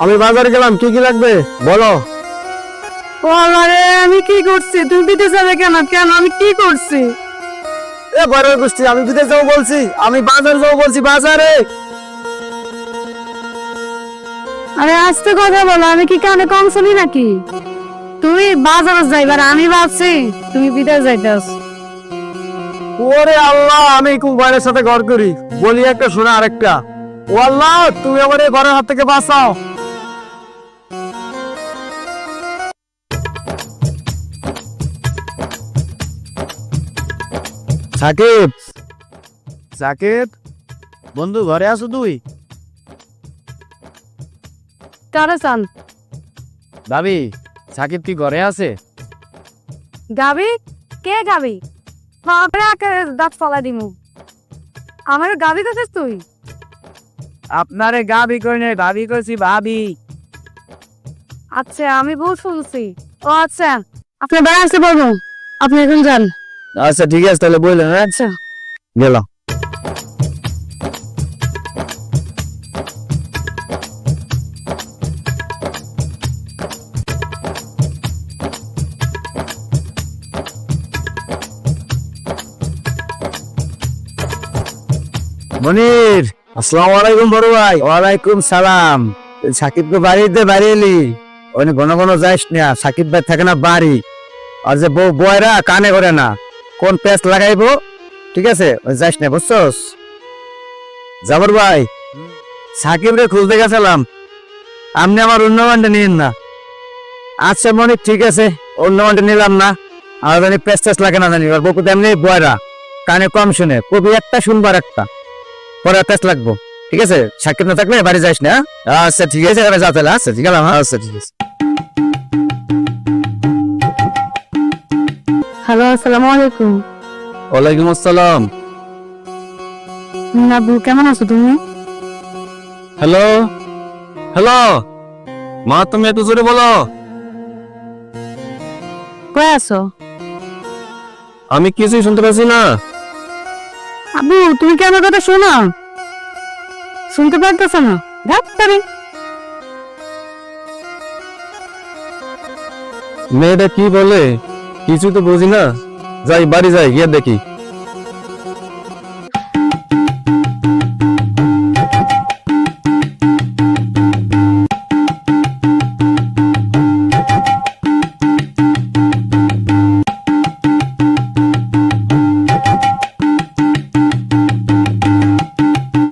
আমি বাজারে গেলাম, কি কি লাগবে বলো। আরে আমি কি করছি? তুমি বিদেশ যাবে কেন? কেন আমি কি করছি? এ বড় গোষ্ঠী, আমি বিদেশ যাবো বলছি, আমি বাজারে যাবো বলছি, বাজারে। আরে আস্তে কথা বলো, আমি কি কানে কম শুনি নাকি? তুমি বাজারে যাইবার, আমি ভাবছি তুমি বিদেশ যাইতেছ। ওরে আল্লাহ, আমি মোবাইলের সাথে ঘর করি, বলি একটা শোনা আরেকটা। ও আল্লাহ, তুমি আমার এই ঘরের হাত থেকে বাঁচাও। সাকিব, সাকিব বন্ধু, ঘরে আছো তুই? কারে চান? ভাবি, সাকিব কি ঘরে আছে? গাবি? কে গাবি? বাপরে আকে দাঁত ফলা দিমু। আমার গাবি কাছিস তুই? আপনারে গাবি কই নাই, ভাবি কইছি, ভাবি। আচ্ছা, আমি ভুল শুনছি। ও আচ্ছা, আপনি বেড়াচ্ছি বলবো, আপনি এখন যান। আচ্ছা ঠিক আছে, তাহলে বললেন। আচ্ছা গেলাম। মনির, আসসালামু আলাইকুম বড় ভাই। ওয়ালাইকুম সালাম। সাকিবকে বাড়িতে বাড়ি এলি? ওখানে ঘন ঘন যাইস না, সাকিব ভাই থাকে না বাড়ি। আর যে বউ বয়রা কানে করে না, কোন পেঁচ লাগাইবো, ঠিক আছে, ওই যাইস না, বুঝছস? জাবর ভাই, সাকিব রে খুঁজতে গেছিলাম, আপনি আমার উন্নয়নটা নিন না। আচ্ছা মনির, ঠিক আছে, উন্নয়নটা নিলাম না। আর জানি পেঁচ টেচ লাগে না, জানি বকু এমনি বয়রা, কানে কম শুনে, কবি একটা শুনবার একটা, পরে পেঁচ লাগবো, ঠিক আছে? সাকিব না থাকলে বাড়ি যাইস না। আচ্ছা ঠিক আছে, এখানে যা তাহলে। আচ্ছা ঠিক আছে, আচ্ছা ঠিক আছে। হ্যালো, আসসালামু আলাইকুম। ওয়ালাইকুম আসসালাম। আব্বু কেমন আছো তুমি? হ্যালো হ্যালো, মা তুমি একটু জোরে বলো। কই আছো? আমি কিছুই শুনতে পাচ্ছি না। আব্বু তুমি কি আমার কথা শোনো? শুনতে পারতেছ না? ডাক্তারে মেয়েটা কি বলে কিছু তো বুঝি না। যাই বাড়ি যাই, গিয়ে দেখি।